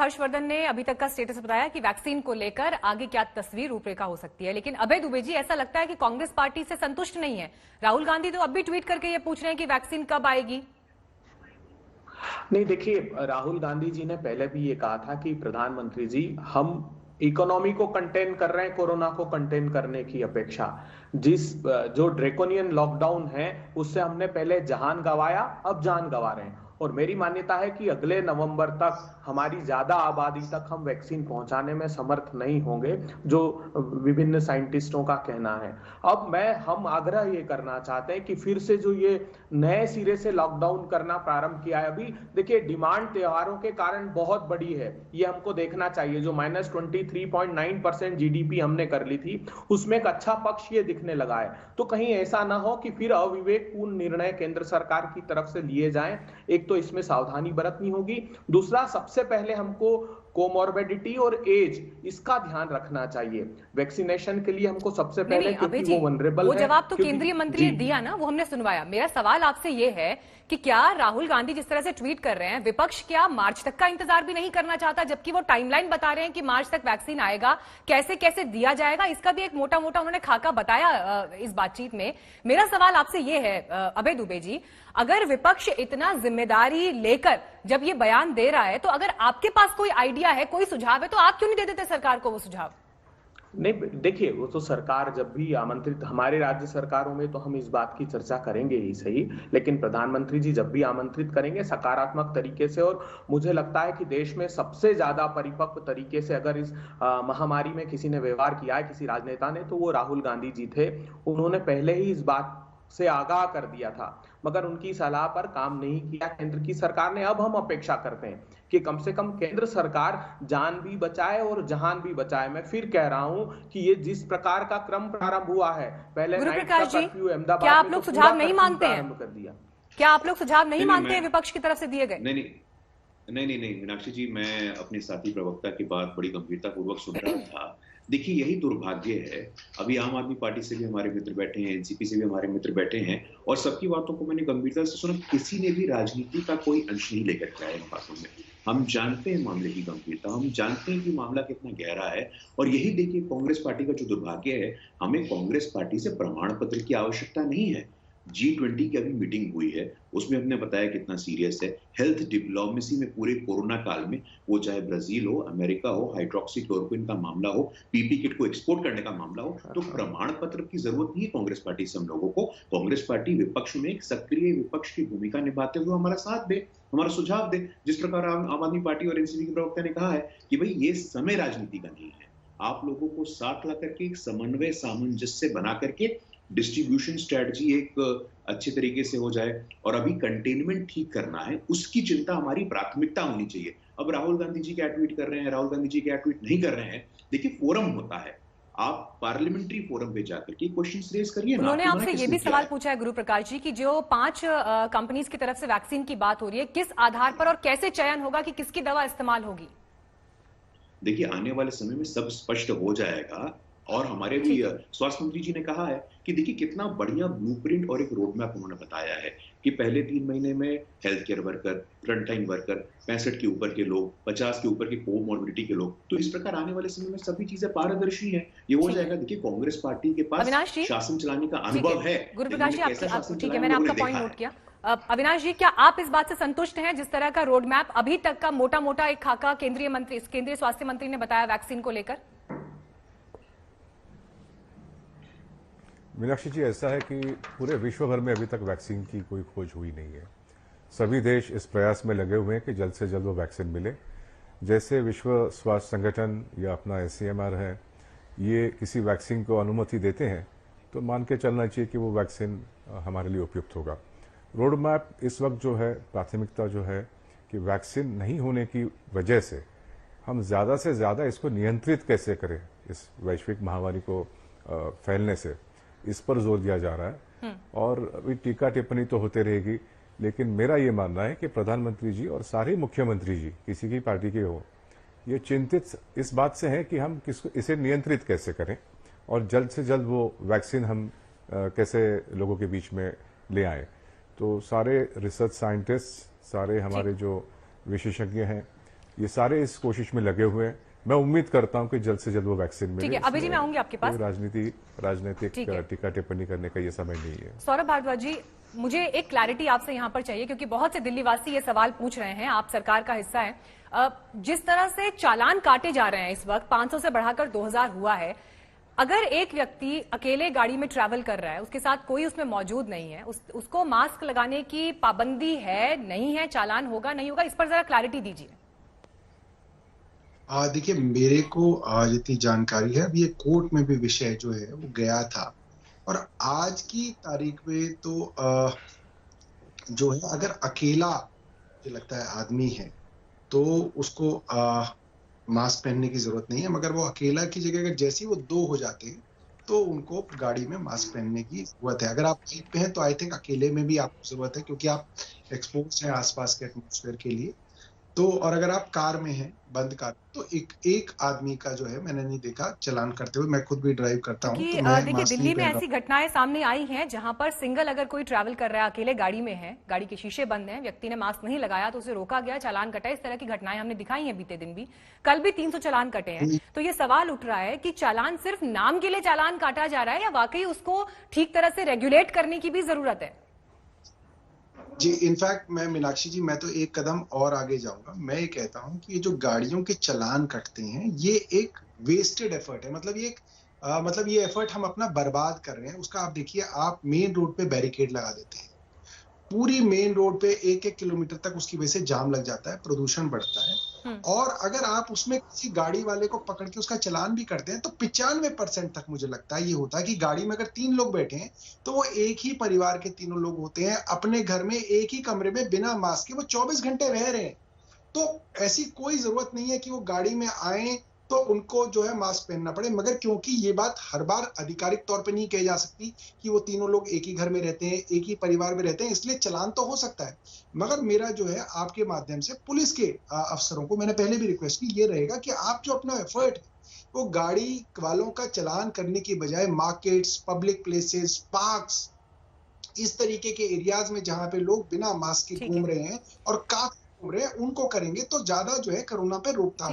हर्षवर्धन ने अभी तक का स्टेटस बताया कि वैक्सीन को लेकर आगे क्या तस्वीर रूपरेखा हो सकती है, लेकिन अभय दुबे जी ऐसा लगता है कि कांग्रेस पार्टी से संतुष्ट नहीं है। राहुल गांधी तो अब भी ट्वीट करके ये पूछ रहे हैं कि वैक्सीन कब आएगी। नहीं, देखिए, राहुल गांधी जी ने पहले भी ये कहा था कि प्रधानमंत्री जी, हम इकोनॉमी को कंटेन कर रहे हैं कोरोना को कंटेन करने की अपेक्षा। जो ड्रेकोनियन लॉकडाउन है उससे हमने पहले जहान गंवाया, अब जान गंवा रहे हैं। और मेरी मान्यता है कि अगले नवंबर तक हमारी ज्यादा आबादी तक हम वैक्सीन पहुंचाने में समर्थ नहीं होंगे, जो विभिन्न साइंटिस्टों का कहना है। अब हम आग्रह ये करना चाहते हैं कि फिर से जो ये नए सिरे से लॉकडाउन करना प्रारंभ किया है, अभी देखिए डिमांड त्योहारों के कारण बहुत बड़ी है, ये हमको देखना चाहिए। जो -23.9% जीडीपी हमने कर ली थी, उसमें एक अच्छा पक्ष ये दिखने लगा है। तो कहीं ऐसा ना हो कि फिर अविवेकपूर्ण निर्णय केंद्र सरकार की तरफ से लिए जाएं। एक तो इसमें सावधानी बरतनी होगी, दूसरा सबसे पहले हमको कोमॉर्बिडिटी और एज, इसका ध्यान रखना चाहिए वैक्सीनेशन के लिए हमको सबसे पहले, क्योंकि वो वनरेबल है। वो जवाब तो केंद्रीय मंत्री ने दिया ना, वो हमने सुनवाया। मेरा सवाल आपसे ये है कि क्या राहुल गांधी जिस तरह से ट्वीट कर रहे हैं, विपक्ष क्या मार्च तक का इंतजार भी नहीं करना चाहता, जबकि वो टाइमलाइन बता रहे हैं कि मार्च तक वैक्सीन आएगा, कैसे कैसे दिया जाएगा, इसका भी एक मोटा मोटा उन्होंने खाका बताया इस बातचीत में। मेरा सवाल आपसे ये है अभय दुबे जी, अगर विपक्ष इतना जिम्मेदारी लेकर जब ये बयान दे रहा है, तो अगर आपके पास कोई आइडिया है, कोई सुझाव है, तो आप क्यों नहीं दे देते सरकार को वो सुझाव? नहीं, देखिए, वो तो सरकार जब भी आमंत्रित, हमारे राज्य सरकारों में तो हम इस बात की चर्चा करेंगे ही सही, लेकिन प्रधानमंत्री जी जब भी आमंत्रित करेंगे सकारात्मक तरीके से। और मुझे लगता है कि देश में सबसे ज्यादा परिपक्व तरीके से अगर इस महामारी में किसी ने व्यवहार किया है, किसी राजनेता ने, तो वो राहुल गांधी जी थे। उन्होंने पहले ही इस बात से आगाह कर दिया था, मगर उनकी सलाह पर काम नहीं किया केंद्र की सरकार ने। अब हम अपेक्षा करते हैं कि कम से कम केंद्र सरकार जान भी बचाए और जहान भी बचाए। मैं फिर कह रहा हूं कि ये जिस प्रकार का क्रम प्रारंभ हुआ है, पहले नाइट का कर्फ्यू अहमदाबाद, क्या आप लोग सुझाव नहीं मानते हैं? कर दिया। क्या आप लोग सुझाव नहीं मानते हैं विपक्ष की तरफ से दिए गए? नहीं, मीनाक्षी जी, मैं अपने साथी प्रवक्ता की बात बड़ी गंभीरता पूर्वक सुन रहा था। देखिए, यही दुर्भाग्य है, अभी आम आदमी पार्टी से भी हमारे मित्र बैठे हैं, एनसीपी से भी हमारे मित्र बैठे हैं, और सबकी बातों को मैंने गंभीरता से सुना। किसी ने भी राजनीति का कोई अंश नहीं लेकर के आया इन बातों में। हम जानते हैं मामले की गंभीरता, हम जानते हैं कि मामला कितना गहरा है। और यही देखिए कांग्रेस पार्टी का जो दुर्भाग्य है, हमें कांग्रेस पार्टी से प्रमाण पत्र की आवश्यकता नहीं है। G20 की अभी मीटिंग हुई है, उसमें हमने बताया कितना सीरियस है हेल्थ डिप्लोमेसी में पूरे कोरोना काल में, वो चाहे ब्राजील हो, अमेरिका हो, हाइड्रोक्सीक्लोरोक्विन का मामला हो, पीपी किट को एक्सपोर्ट करने का मामला हो, तो प्रमाण पत्र की जरूरत नहीं है कांग्रेस पार्टी से हम लोगों को। कांग्रेस पार्टी विपक्ष में एक सक्रिय विपक्ष की भूमिका निभाते हुए हमारा साथ दे, हमारा सुझाव दे। जिस प्रकार आम आदमी पार्टी और एनसीपी के प्रवक्ता ने कहा है कि भाई ये समय राजनीति का नहीं है, आप लोगों को साथ ला करके एक समन्वय सामंजस्य बना करके डिस्ट्रीब्यूशन स्ट्रेटजी एक अच्छे तरीके से हो जाए, और अभी कंटेनमेंट ठीक करना है, उसकी चिंता हमारी प्राथमिकता होनी चाहिए। अब राहुल गांधी जी क्या ट्वीट कर रहे हैं, राहुल गांधी जी क्या ट्वीट नहीं कर रहे हैं, देखिए फोरम होता है, आप पार्लियामेंट्री फोरम पे जाकर के क्वेश्चंस रेज करिए। उन्होंने आपसे ये भी सवाल पूछा है गुरु प्रकाश जी, कि जो 5 कंपनीज की तरफ से वैक्सीन की बात हो रही है, किस आधार पर और कैसे चयन होगा कि किसकी दवा इस्तेमाल होगी? देखिए, आने वाले समय में सब स्पष्ट हो जाएगा। और हमारे भी स्वास्थ्य मंत्री जी ने कहा है कि देखिए कितना बढ़िया ब्लूप्रिंट और एक रोड मैप उन्होंने बताया है कि पहले 3 महीने में health care worker, frontline worker, 65 के ऊपर के लोग, 50 के ऊपर के कोमॉर्बिडिटी के लोग, तो इस प्रकार आने वाले समय में सभी चीजें पारदर्शी हैं, ये हो जाएगा। देखिए, कांग्रेस पार्टी के पास शासन चलाने का अनुभव है। गुरु प्रकाश जी, ठीक है, मैंने आपका पॉइंट नोट किया। अविनाश जी, क्या आप इस बात से संतुष्ट हैं जिस तरह का रोड मैप अभी तक का मोटा मोटा एक खाका केंद्रीय स्वास्थ्य मंत्री ने बताया वैक्सीन को लेकर? मीनाक्षी जी, ऐसा है कि पूरे विश्व भर में अभी तक वैक्सीन की कोई खोज हुई नहीं है। सभी देश इस प्रयास में लगे हुए हैं कि जल्द से जल्द वो वैक्सीन मिले। जैसे विश्व स्वास्थ्य संगठन या अपना ICMR है, ये किसी वैक्सीन को अनुमति देते हैं तो मान के चलना चाहिए कि वो वैक्सीन हमारे लिए उपयुक्त होगा। रोड मैप इस वक्त जो है, प्राथमिकता जो है कि वैक्सीन नहीं होने की वजह से हम ज़्यादा से ज़्यादा इसको नियंत्रित कैसे करें, इस वैश्विक महामारी को फैलने से, इस पर जोर दिया जा रहा है। और अभी टीका टिप्पणी तो होते रहेगी, लेकिन मेरा ये मानना है कि प्रधानमंत्री जी और सारे मुख्यमंत्री जी, किसी की पार्टी के हो, ये चिंतित इस बात से हैं कि हम इसे नियंत्रित कैसे करें और जल्द से जल्द वो वैक्सीन हम कैसे लोगों के बीच में ले आए। तो सारे रिसर्च साइंटिस्ट, सारे हमारे जो विशेषज्ञ हैं, ये सारे इस कोशिश में लगे हुए हैं। मैं उम्मीद करता हूं कि जल्द से जल्द वो वैक्सीन मिले। ठीक है, अभी जी मैं आऊंगी आपके पास। कोई राजनीतिक ठीक है। टीका टिप्पणी करने का ये समय नहीं है। सौरभ भारद्वाज जी, मुझे एक क्लैरिटी आपसे यहां पर चाहिए, क्योंकि बहुत से दिल्लीवासी ये सवाल पूछ रहे हैं, आप सरकार का हिस्सा है। जिस तरह से चालान काटे जा रहे हैं इस वक्त, 500 से बढ़ाकर 2000 हुआ है, अगर एक व्यक्ति अकेले गाड़ी में ट्रैवल कर रहा है, उसके साथ कोई उसमें मौजूद नहीं है, उसको मास्क लगाने की पाबंदी है, नहीं है, चालान होगा नहीं होगा, इस पर जरा क्लैरिटी दीजिए। देखिए, मेरे को जितनी जानकारी है, अभी ये कोर्ट में भी विषय जो है वो गया था, और आज की तारीख में तो जो है, अगर अकेला मुझे लगता है आदमी है तो उसको मास्क पहनने की जरूरत नहीं है, मगर वो अकेला की जगह अगर जैसे ही वो 2 हो जाते हैं तो उनको गाड़ी में मास्क पहनने की जरूरत है। अगर आप बाइक पे हैं तो आई थिंक अकेले में भी आपको जरूरत है, क्योंकि आप एक्सपोज हैं आसपास के एटमॉस्फेयर के लिए। तो और अगर आप कार में हैं, बंद कार, तो एक आदमी का जो है मैंने नहीं देखा चालान करते हुए। मैं खुद भी ड्राइव करता हूँ, तो मैं देखिए, मास्क दिल्ली नहीं में पहन ऐसी घटनाएं सामने आई हैं जहां पर सिंगल अगर कोई ट्रैवल कर रहा है, अकेले गाड़ी में है, गाड़ी के शीशे बंद हैं, व्यक्ति ने मास्क नहीं लगाया तो उसे रोका गया, चालान कटा। इस तरह की घटनाएं हमने दिखाई हैं बीते दिन भी, कल भी 300 चालान कटे हैं। तो ये सवाल उठ रहा है कि चालान सिर्फ नाम के लिए चालान काटा जा रहा है, या वाकई उसको ठीक तरह से रेगुलेट करने की भी जरूरत है? जी, इनफैक्ट मैं मीनाक्षी जी, मैं तो एक कदम और आगे जाऊंगा। मैं ये कहता हूं कि ये जो गाड़ियों के चालान कटते हैं, ये एक वेस्टेड एफर्ट है। मतलब ये एफर्ट हम अपना बर्बाद कर रहे हैं। उसका आप देखिए, आप मेन रोड पे बैरिकेड लगा देते हैं, पूरी मेन रोड पे 1-1 किलोमीटर तक उसकी वजह से जाम लग जाता है, प्रदूषण बढ़ता है। और अगर आप उसमें किसी गाड़ी वाले को पकड़ के उसका चालान भी करते हैं तो 95% तक मुझे लगता है ये होता है कि गाड़ी में अगर 3 लोग बैठे हैं तो वो एक ही परिवार के तीनों लोग होते हैं, अपने घर में एक ही कमरे में बिना मास्क के वो 24 घंटे रह रहे हैं। तो ऐसी कोई जरूरत नहीं है कि वो गाड़ी में आए तो उनको जो है मास्क पहनना पड़े। मगर क्योंकि ये बात हर बार आधिकारिक तौर पे नहीं कही जा सकती कि वो तीनों लोग एक ही घर में रहते हैं, एक ही परिवार में रहते हैं, इसलिए चालान तो हो सकता है। मगर मेरा जो है आपके माध्यम से पुलिस के अफसरों को मैंने पहले भी रिक्वेस्ट की, ये रहेगा कि आप जो अपना एफर्ट है वो गाड़ी वालों का चालान करने की बजाय मार्केट्स, पब्लिक प्लेसेस, पार्क्स, इस तरीके के एरियाज में जहां पे लोग बिना मास्क के घूम रहे हैं और काफी घूम रहे हैं, उनको करेंगे तो ज्यादा जो है कोरोना पे रोकथाम